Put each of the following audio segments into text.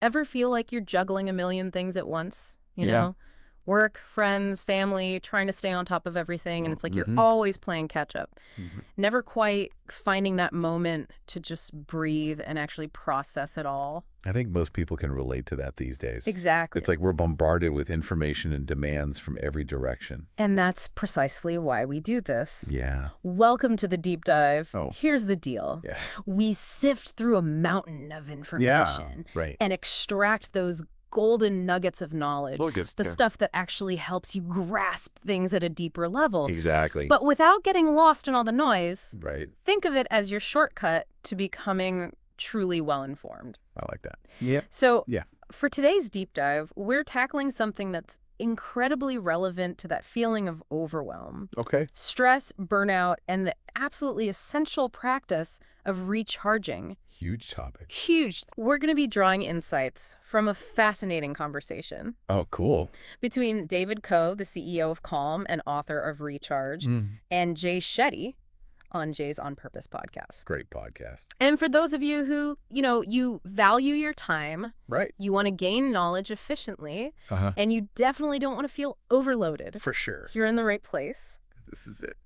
Ever feel like you're juggling a million things at once? You Yeah. know, work, friends, family, trying to stay on top of everything. And it's like you're Mhm. always playing catch up, Mhm. never quite finding that moment to just breathe and actually process it all. I think most people can relate to that these days. Exactly. It's like we're bombarded with information and demands from every direction. And that's precisely why we do this. Yeah. Welcome to the deep dive. Oh. Here's the deal. Yeah. We sift through a mountain of information Right. and extract those golden nuggets of knowledge, Nuggets, the yeah. stuff that actually helps you grasp things at a deeper level. Exactly. But without getting lost in all the noise, Right. think of it as your shortcut to becoming truly well-informed. I like that. Yeah. So Yeah. for today's deep dive, we're tackling something that's incredibly relevant to that feeling of overwhelm, Okay. stress, burnout, and the absolutely essential practice of recharging. Huge topic. Huge. We're going to be drawing insights from a fascinating conversation Oh, cool. between David Koh, the CEO of Calm and author of Recharge, and Jay Shetty on Jay's On Purpose podcast. Great podcast. And for those of you who, you value your time, Right. you want to gain knowledge efficiently, Uh-huh. and you definitely don't want to feel overloaded, For sure. you're in the right place. This is it.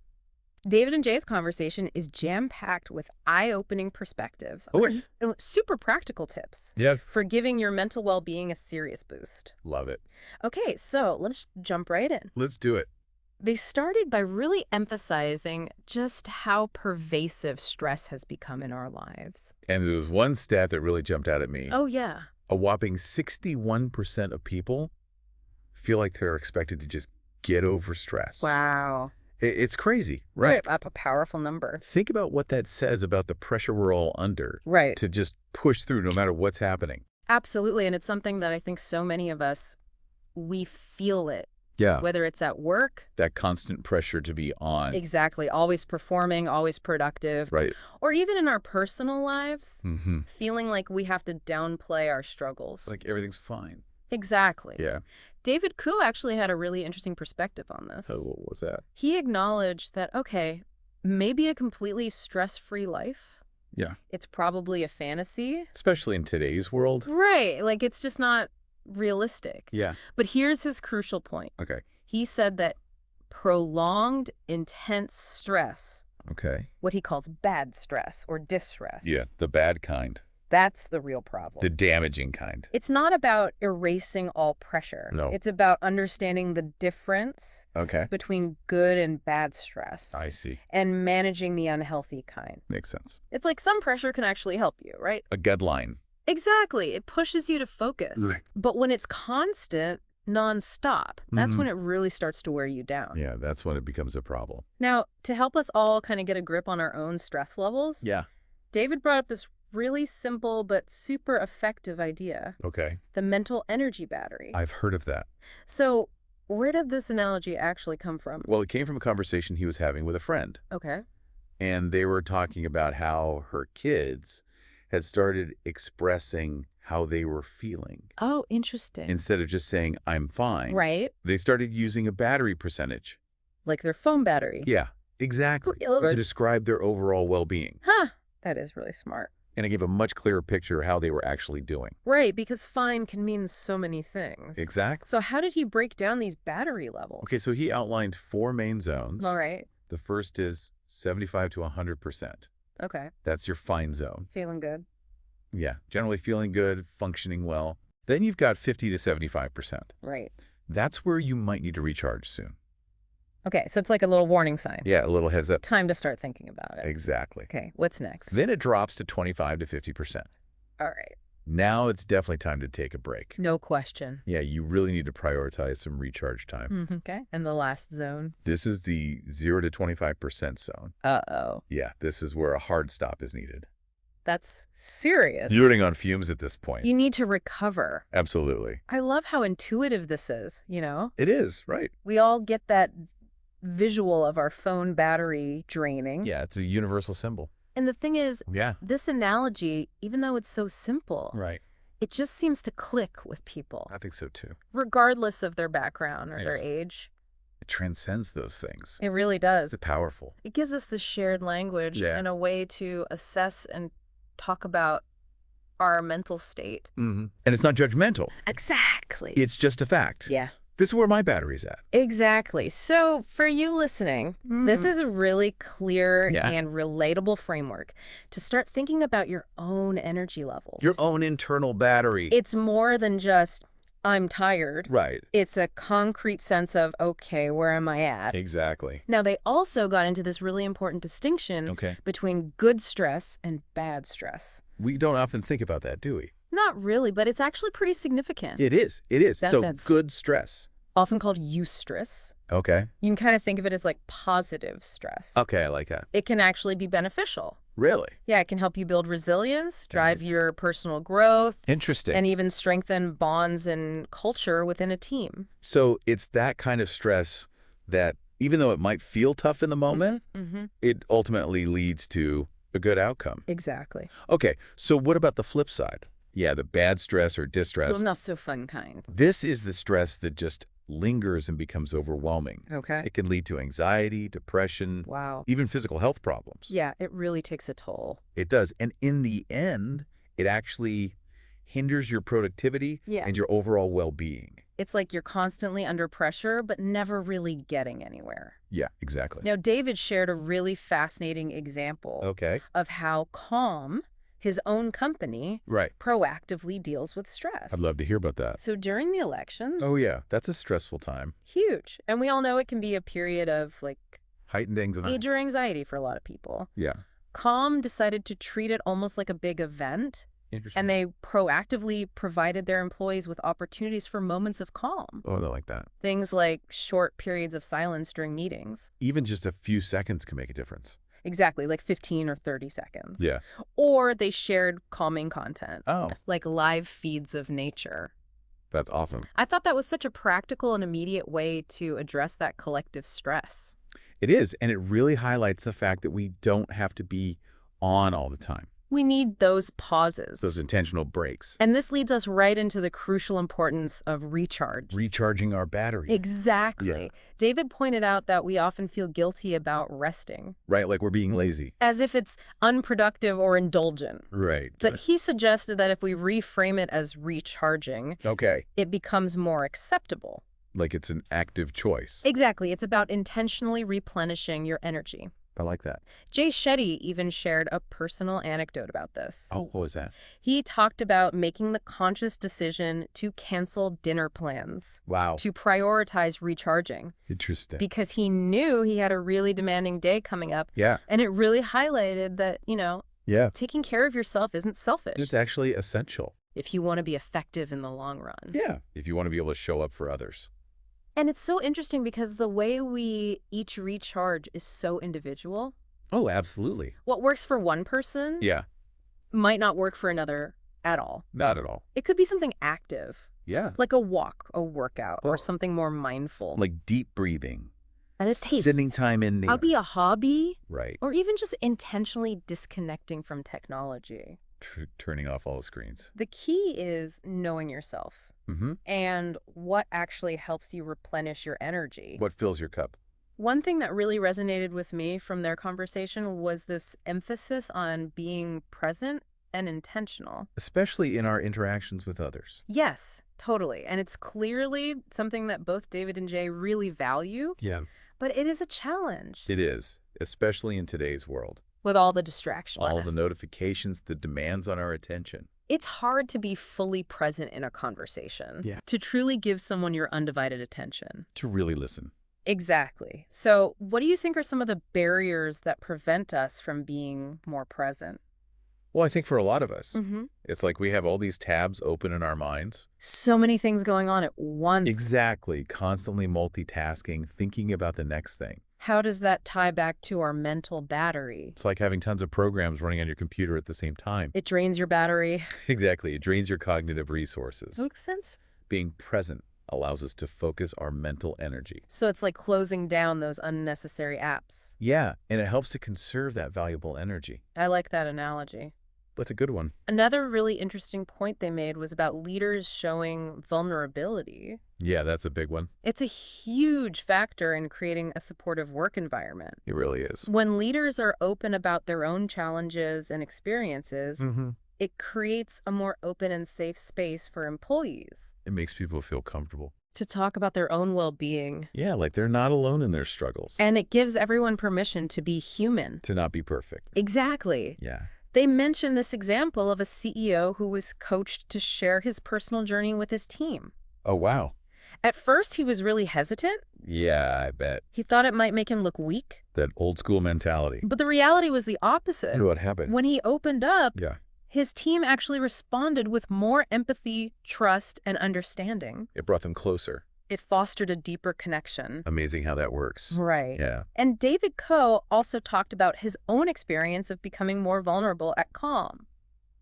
David and Jay's conversation is jam-packed with eye-opening perspectives Oh, and super practical tips Yeah. for giving your mental well-being a serious boost. Love it. Okay, so let's jump right in. Let's do it. They started by really emphasizing just how pervasive stress has become in our lives. And there was one stat that really jumped out at me. Oh, yeah. A whopping 61% of people feel like they're expected to just get over stress. Wow. It's crazy, right? Up a powerful number. Think about what that says about the pressure we're all under Right. to just push through no matter what's happening. Absolutely. And it's something that I think so many of us, we feel it, Yeah. whether it's at work. That constant pressure to be on. Exactly. Always performing, always productive. Right. Or even in our personal lives, Mm-hmm. feeling like we have to downplay our struggles. Like everything's fine. Exactly. Yeah. David Koh actually had a really interesting perspective on this. So what was that? He acknowledged that, okay, maybe a completely stress-free life, Yeah. it's probably a fantasy. Especially in today's world. Right. Like, it's just not realistic. Yeah. But here's his crucial point. Okay. He said that prolonged, intense stress, Okay. what he calls bad stress or distress, Yeah. The bad kind. that's the real problem. The damaging kind. It's not about erasing all pressure. No. It's about understanding the difference Okay. between good and bad stress I see. and managing the unhealthy kind. Makes sense. It's like some pressure can actually help you, right? A guideline. Exactly. It pushes you to focus. Right. But when it's constant, nonstop, that's Mhm. when it really starts to wear you down. Yeah, that's when it becomes a problem. Now, to help us all kind of get a grip on our own stress levels, Yeah. David brought up this really simple but super effective idea, Okay. the mental energy battery. I've heard of that. So where did this analogy actually come from? Well, it came from a conversation he was having with a friend. Okay. And they were talking about how her kids had started expressing how they were feeling. Oh, interesting. Instead of just saying, I'm fine. Right. They started using a battery percentage. Like their phone battery. Yeah, exactly. To describe their overall well-being. Huh. That is really smart. And it gave a much clearer picture of how they were actually doing. Right, because fine can mean so many things. Exactly. So how did he break down these battery levels? Okay, so he outlined 4 main zones. All right. The first is 75 to 100%. Okay. That's your fine zone. Feeling good. Yeah, generally feeling good, functioning well. Then you've got 50 to 75%. Right. That's where you might need to recharge soon. Okay, so it's like a little warning sign. Yeah, a little heads up. Time to start thinking about it. Exactly. Okay, what's next? Then it drops to 25 to 50%. All right. Now it's definitely time to take a break. No question. Yeah, you really need to prioritize some recharge time. Okay. And the last zone? This is the 0 to 25% zone. Uh-oh. Yeah, this is where a hard stop is needed. That's serious. You're running on fumes at this point. You need to recover. Absolutely. I love how intuitive this is, you know? It is, right? We all get that visual of our phone battery draining. Yeah, it's a universal symbol. And the thing is, Yeah. this analogy, even though it's so simple, Right. it just seems to click with people, I think so too. regardless of their background or their Yes. age. It transcends those things. It really does. It's powerful. It gives us the shared language Yeah. and a way to assess and talk about our mental state. And it's not judgmental. Exactly. It's just a fact. Yeah. This is where my battery's at. Exactly. So for you listening, this is a really clear and relatable framework to start thinking about your own energy levels. Your own internal battery. It's more than just, I'm tired. Right. It's a concrete sense of, okay, where am I at? Exactly. Now, they also got into this really important distinction between good stress and bad stress. We don't often think about that, do we? Not really, but it's actually pretty significant. It is. It is. That So sense. good stress. Often called eustress. Okay. You can kind of think of it as like positive stress. Okay, I like that. It can actually be beneficial. Really? Yeah, it can help you build resilience, drive your personal growth, Interesting. and even strengthen bonds and culture within a team. So it's that kind of stress that even though it might feel tough in the moment, it ultimately leads to a good outcome. Exactly. Okay, so what about the flip side? Yeah, the bad stress or distress. The not so fun kind. This is the stress that just lingers and becomes overwhelming. Okay. It can lead to anxiety, depression, Wow. even physical health problems. Yeah, it really takes a toll. It does. And in the end, it actually hinders your productivity and your overall well-being. It's like you're constantly under pressure, but never really getting anywhere. Yeah, exactly. Now, David shared a really fascinating example of how Calm, his own company, proactively deals with stress. I'd love to hear about that. So during the elections... Oh, yeah. That's a stressful time. Huge. And we all know it can be a period of, like, heightened anxiety. Major anxiety for a lot of people. Yeah. Calm decided to treat it almost like a big event. Interesting. And they proactively provided their employees with opportunities for moments of calm. Oh, they like that. Things like short periods of silence during meetings. Even just a few seconds can make a difference. Exactly, like 15 or 30 seconds. Yeah. Or they shared calming content. Oh. Like live feeds of nature. That's awesome. I thought that was such a practical and immediate way to address that collective stress. It is, and it really highlights the fact that we don't have to be on all the time. We need those pauses. Those intentional breaks. And this leads us right into the crucial importance of recharge. Recharging our battery. Exactly. Yeah. David pointed out that we often feel guilty about resting. Right, like we're being lazy. As if it's unproductive or indulgent. Right. But he suggested that if we reframe it as recharging, it becomes more acceptable. Like it's an active choice. Exactly. It's about intentionally replenishing your energy. I like that. Jay Shetty even shared a personal anecdote about this. Oh, what was that? He talked about making the conscious decision to cancel dinner plans. Wow. To prioritize recharging. Interesting. Because he knew he had a really demanding day coming up. Yeah. And it really highlighted that, you know, taking care of yourself isn't selfish. It's actually essential. If you want to be effective in the long run. Yeah. If you want to be able to show up for others. And it's so interesting because the way we each recharge is so individual. Oh, absolutely. What works for one person might not work for another at all. Not at all. It could be something active. Yeah. Like a walk, a workout, or something more mindful. Like deep breathing. And it's taste. Spending time in nature. I'll be a hobby. Right. Or even just intentionally disconnecting from technology. Turning off all the screens. The key is knowing yourself. And what actually helps you replenish your energy. What fills your cup? One thing that really resonated with me from their conversation was this emphasis on being present and intentional. Especially in our interactions with others. Yes, totally. And it's clearly something that both David and Jay really value. Yeah. But it is a challenge. It is, especially in today's world. With all the distractions. All the notifications, the demands on our attention. It's hard to be fully present in a conversation. Yeah. To truly give someone your undivided attention. To really listen. Exactly. So what do you think are some of the barriers that prevent us from being more present? Well, I think for a lot of us, it's like we have all these tabs open in our minds. So many things going on at once. Exactly. Constantly multitasking, thinking about the next thing. How does that tie back to our mental battery? It's like having tons of programs running on your computer at the same time. It drains your battery. Exactly. It drains your cognitive resources. Makes sense. Being present allows us to focus our mental energy. So it's like closing down those unnecessary apps. Yeah, and it helps to conserve that valuable energy. I like that analogy. That's a good one. Another really interesting point they made was about leaders showing vulnerability. Yeah, that's a big one. It's a huge factor in creating a supportive work environment. It really is. When leaders are open about their own challenges and experiences, it creates a more open and safe space for employees It makes people feel comfortable. to talk about their own well-being. Yeah, like they're not alone in their struggles. And it gives everyone permission to be human. To not be perfect. Exactly. Yeah. They mention this example of a CEO who was coached to share his personal journey with his team. Oh, wow. At first, he was really hesitant. Yeah, I bet. He thought it might make him look weak. That old school mentality. But the reality was the opposite. And what happened? When he opened up, Yeah. his team actually responded with more empathy, trust, and understanding. It brought them closer. It fostered a deeper connection. Amazing how that works. Right. Yeah. And David Coe also talked about his own experience of becoming more vulnerable at Calm.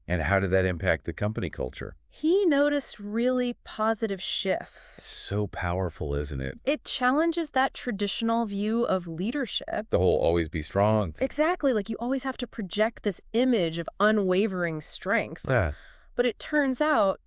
And how did that impact the company culture? He noticed really positive shifts. It's so powerful, isn't it? It challenges that traditional view of leadership. The whole always be strong thing. Exactly, like you always have to project this image of unwavering strength. Yeah. But it turns out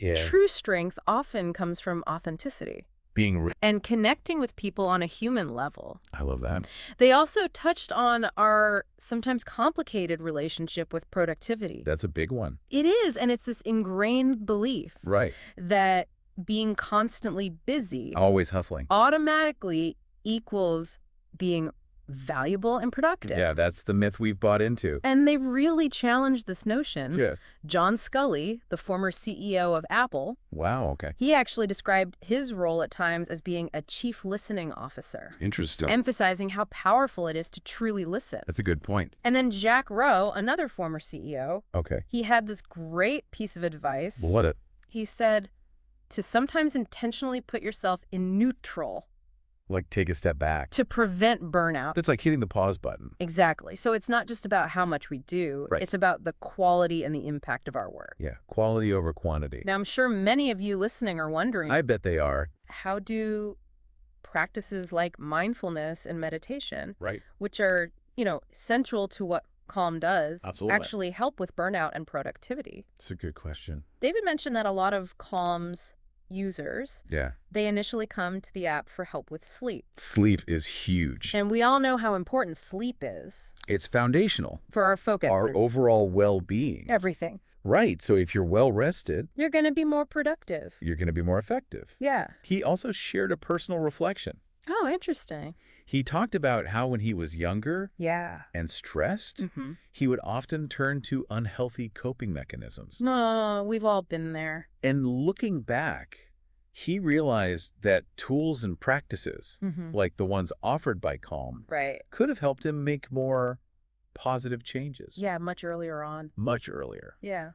Yeah. true strength often comes from authenticity Being and connecting with people on a human level. I love that. They also touched on our sometimes complicated relationship with productivity. That's a big one. It is, and it's this ingrained belief Right. that being constantly busy Always hustling. automatically equals being valuable and productive. Yeah, that's the myth we've bought into. And they really challenged this notion. Yeah. John Sculley, the former CEO of Apple, Wow, okay. he actually described his role at times as being a chief listening officer, Interesting. emphasizing how powerful it is to truly listen. That's a good point. And then Jack Rowe, another former CEO, Okay. he had this great piece of advice. What? He said to sometimes intentionally put yourself in neutral Like take a step back. to prevent burnout. It's like hitting the pause button. Exactly. So it's not just about how much we do. Right. It's about the quality and the impact of our work. Yeah. Quality over quantity. Now, I'm sure many of you listening are wondering, I bet they are. how do practices like mindfulness and meditation, Right. which are, central to what Calm does, Absolutely. actually help with burnout and productivity? It's a good question. David mentioned that a lot of Calm's users, Yeah. they initially come to the app for help with sleep. Sleep is huge. And we all know how important sleep is It's foundational. for our focus. Our overall well-being. Everything. Right. So if you're well rested, You're going to be more productive. you're going to be more effective. Yeah. He also shared a personal reflection. Oh, interesting. He talked about how when he was younger Yeah. and stressed, Mm-hmm. he would often turn to unhealthy coping mechanisms. No, we've all been there. And looking back, he realized that tools and practices, Mm-hmm. like the ones offered by Calm, Right. could have helped him make more positive changes Yeah, much earlier on. much earlier. Yeah.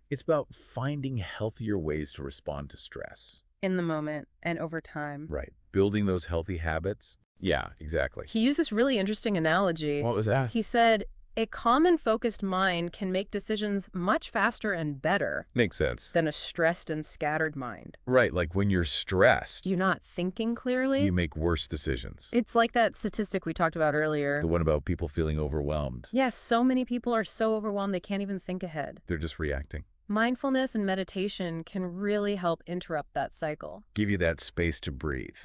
It's about finding healthier ways to respond to stress. In the moment and over time. Right. Building those healthy habits. Yeah, exactly. He used this really interesting analogy. What was that? He said, a calm and focused mind can make decisions much faster and better Makes sense. than a stressed and scattered mind. Right, like when you're stressed, You're not thinking clearly. you make worse decisions. It's like that statistic we talked about earlier. The one about people feeling overwhelmed. Yes, so many people are so overwhelmed they can't even think ahead. They're just reacting. Mindfulness and meditation can really help interrupt that cycle. Give you that space to breathe.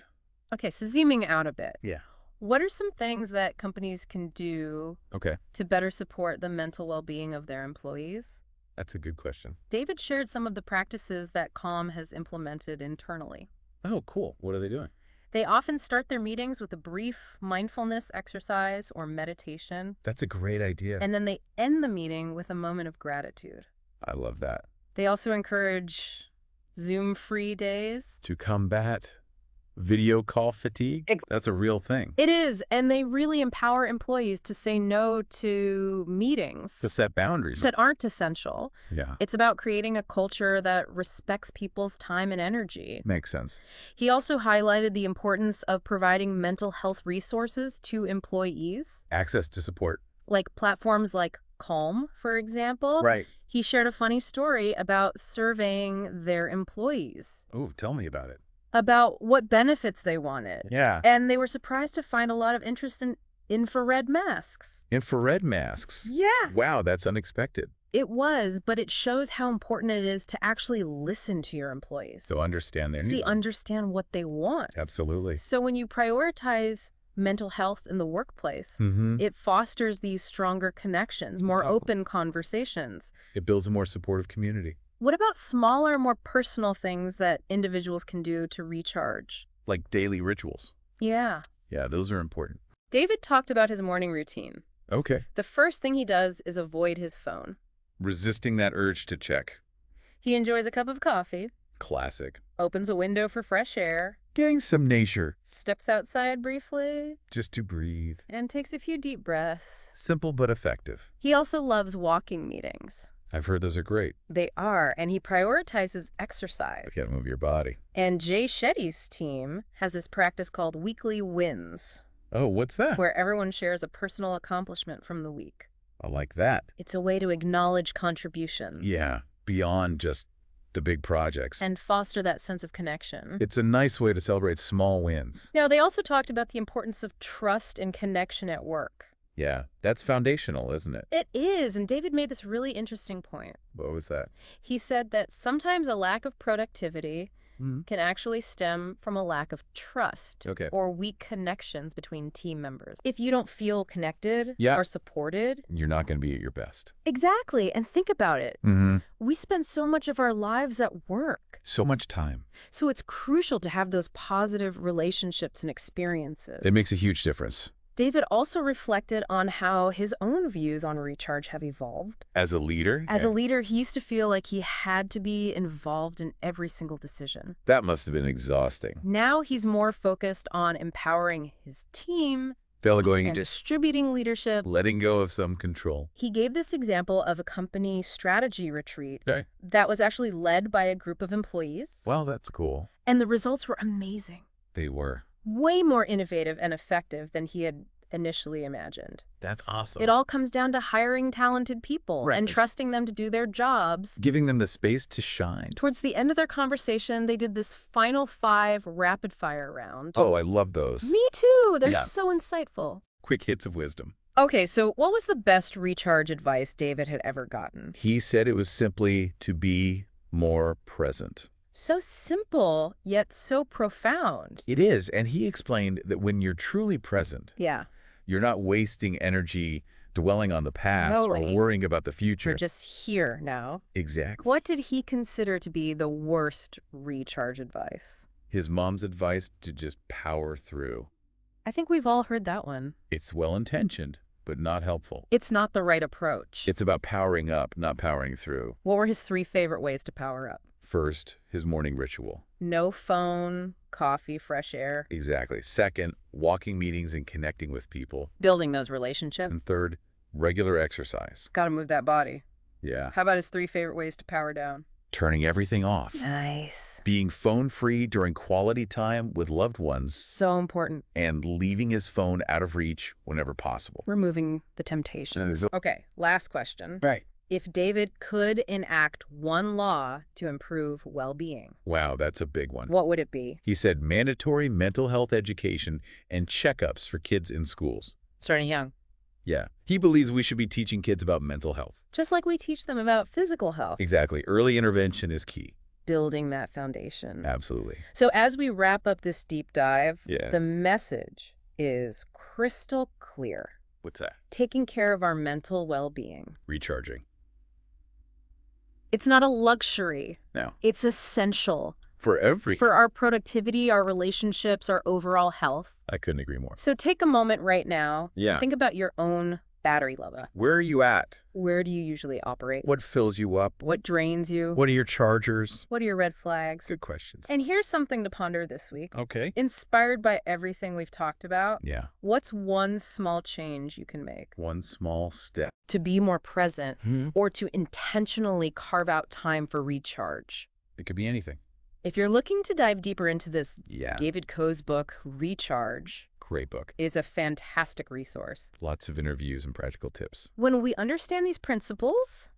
Okay, so zooming out a bit. Yeah. What are some things that companies can do Okay. to better support the mental well-being of their employees? That's a good question. David shared some of the practices that Calm has implemented internally. Oh, cool. What are they doing? They often start their meetings with a brief mindfulness exercise or meditation, That's a great idea. and then they end the meeting with a moment of gratitude. I love that. They also encourage Zoom-free days. To combat video call fatigue, that's a real thing. It is, and they really empower employees to say no to meetings To set boundaries. that aren't essential. Yeah. It's about creating a culture that respects people's time and energy. Makes sense. He also highlighted the importance of providing mental health resources to employees, Access to support. like platforms like Calm, for example. Right. He shared a funny story about surveying their employees Oh, tell me about it. about what benefits they wanted. Yeah. And they were surprised to find a lot of interest in infrared masks. Infrared masks. Yeah. Wow, that's unexpected. It was, but it shows how important it is to actually listen to your employees. So understand their So you needs. understand what they want. Absolutely. So when you prioritize mental health in the workplace. Mm-hmm. It fosters these stronger connections, more open conversations. It builds a more supportive community. What about smaller, more personal things that individuals can do to recharge? Like daily rituals. Yeah. Yeah, those are important. David talked about his morning routine. Okay. The first thing he does is avoid his phone. Resisting that urge to check. He enjoys a cup of coffee, Classic. opens a window for fresh air, Getting some nature. steps outside briefly, Just to breathe. and takes a few deep breaths. Simple but effective. He also loves walking meetings. I've heard those are great. They are, and he prioritizes exercise. You gotta move your body. And Jay Shetty's team has this practice called Weekly Wins, Oh, what's that? where everyone shares a personal accomplishment from the week. I like that. It's a way to acknowledge contributions. Yeah, beyond just the big projects. And foster that sense of connection. It's a nice way to celebrate small wins. Now, they also talked about the importance of trust and connection at work. Yeah, that's foundational, isn't it? It is, and David made this really interesting point. What was that? He said that sometimes a lack of productivity can actually stem from a lack of trust or weak connections between team members. If you don't feel connected or supported, You're not going to be at your best. Exactly, and think about it. We spend so much of our lives at work. So much time. So it's crucial to have those positive relationships and experiences. It makes a huge difference. David also reflected on how his own views on recharge have evolved. As a leader? As a leader, he used to feel like he had to be involved in every single decision. That must have been exhausting. Now he's more focused on empowering his team Delegating and distributing leadership. letting go of some control. He gave this example of a company strategy retreat that was actually led by a group of employees. Well, that's cool. And the results were amazing. They were. Way more innovative and effective than he had initially imagined. That's awesome. It all comes down to hiring talented people and trusting them to do their jobs. Giving them the space to shine. Towards the end of their conversation, they did this final 5 rapid-fire round. Oh, I love those. Me too. They're so insightful. Quick hits of wisdom. Okay, so what was the best recharge advice David had ever gotten? He said it was simply to be more present. So simple, yet so profound. It is, and he explained that when you're truly present, you're not wasting energy dwelling on the past or worrying about the future. You're just here now. Exactly. What did he consider to be the worst recharge advice? His mom's advice to just power through. I think we've all heard that one. It's well-intentioned, but not helpful. It's not the right approach. It's about powering up, not powering through. What were his 3 favorite ways to power up? First, his morning ritual. No phone, coffee, fresh air. Exactly. Second, walking meetings and connecting with people. Building those relationships. And third, regular exercise. Gotta move that body. Yeah. How about his 3 favorite ways to power down? Turning everything off. Nice. Being phone-free during quality time with loved ones. So important. And leaving his phone out of reach whenever possible. Removing the temptations. Okay, last question. Right. If David could enact one law to improve well-being. Wow, that's a big one. What would it be? He said mandatory mental health education and checkups for kids in schools. Starting young. Yeah. He believes we should be teaching kids about mental health. Just like we teach them about physical health. Exactly. Early intervention is key. Building that foundation. Absolutely. So as we wrap up this deep dive, Yeah. the message is crystal clear. What's that? Taking care of our mental well-being. Recharging. It's not a luxury. No. It's essential. For our productivity, our relationships, our overall health. I couldn't agree more. So take a moment right now. Yeah. Think about your own battery level. Where are you at? Where do you usually operate? What fills you up? What drains you? What are your chargers? What are your red flags? Good questions. And here's something to ponder this week. Okay. Inspired by everything we've talked about, Yeah. what's one small change you can make? One small step. To be more present or to intentionally carve out time for recharge. It could be anything. If you're looking to dive deeper into this, Yeah. David Coe's book, Recharge, Great book. is a fantastic resource. Lots of interviews and practical tips. When we understand these principles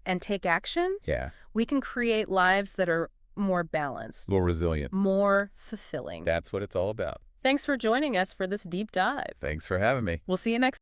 and take action, Yeah. we can create lives that are more balanced, More resilient. more fulfilling. That's what it's all about. Thanks for joining us for this deep dive. Thanks for having me. We'll see you next